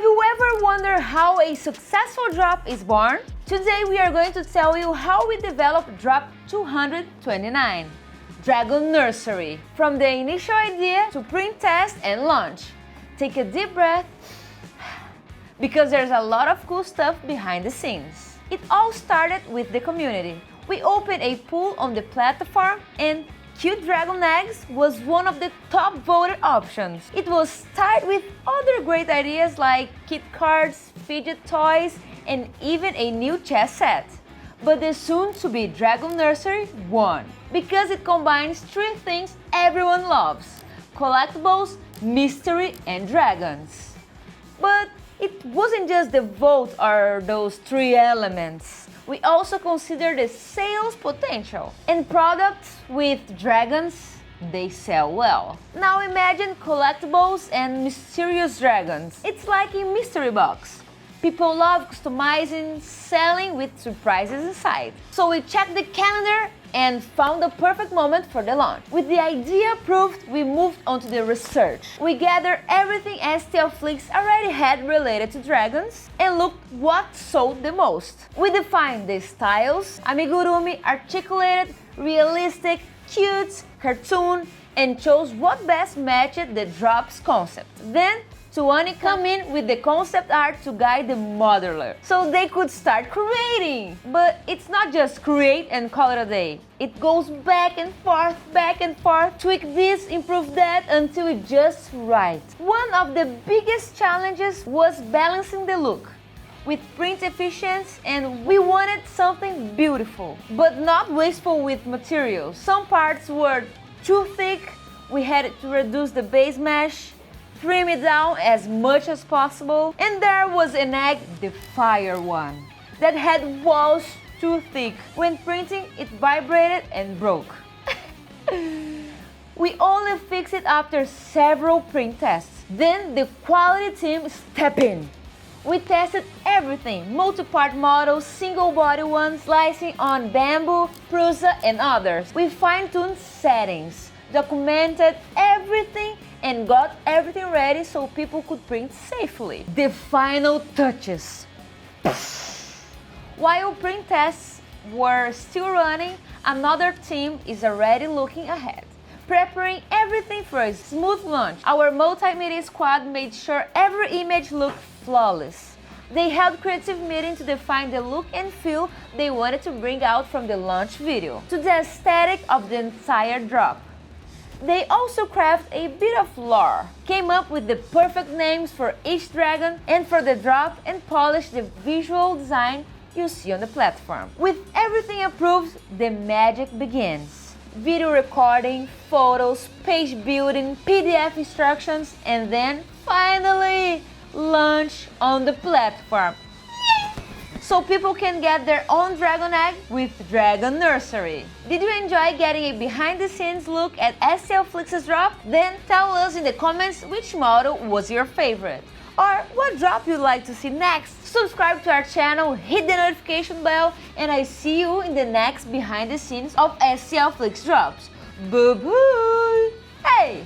you ever wonder how a successful drop is born? Today we are going to tell you how we developed Drop 229, Dragon Nursery, from the initial idea to print test and launch. Take a deep breath, because there's a lot of cool stuff behind the scenes. It all started with the community. We opened a poll on the platform and cute dragon eggs was one of the top voted options. It was tied with other great ideas like kit cards, fidget toys, and even a new chess set. But the soon-to-be Dragon Nursery won because it combines three things everyone loves: collectibles, mystery, and dragons. But it wasn't just the vote or those three elements. We also consider the sales potential. And products with dragons, they sell well. Now imagine collectibles and mysterious dragons. It's like a mystery box. People love customizing, selling with surprises inside. So we checked the calendar and found the perfect moment for the launch. With the idea approved, we moved on to the research. We gathered everything STLFLIX already had related to dragons and looked what sold the most. We defined the styles: amigurumi, articulated, realistic, cute, cartoon, and chose what best matched the drop's concept. Then Tuani come in with the concept art to guide the modeler, so they could start creating. But it's not just create and call it a day. It goes back and forth, tweak this, improve that, until it's just right. One of the biggest challenges was balancing the look with print efficiency, and we wanted something beautiful, but not wasteful with materials. Some parts were too thick, we had to reduce the base mesh, trim it down as much as possible, and there was an egg, the fire one, that had walls too thick. When printing, it vibrated and broke. We only fixed it after several print tests. Then the quality team stepped in. We tested everything: multi-part models, single body ones, slicing on bamboo, Prusa, and others. We fine-tuned settings, documented everything, and got everything ready so people could print safely. The final touches. While print tests were still running, another team is already looking ahead, preparing everything for a smooth launch. Our multimedia squad made sure every image looked flawless. They held creative meetings to define the look and feel they wanted to bring out from the launch video to the aesthetic of the entire drop. They also crafted a bit of lore, came up with the perfect names for each dragon and for the drop, and polished the visual design you see on the platform. With everything approved, the magic begins. Video recording, photos, page building, PDF instructions, and then finally launch on the platform. So people can get their own dragon egg with Dragon Nursery. Did you enjoy getting a behind-the-scenes look at STLFLIX's drop? Then tell us in the comments which model was your favorite, or what drop you'd like to see next. Subscribe to our channel, hit the notification bell, and I see you in the next behind the scenes of STLFLIX drops. Bye-bye! Hey!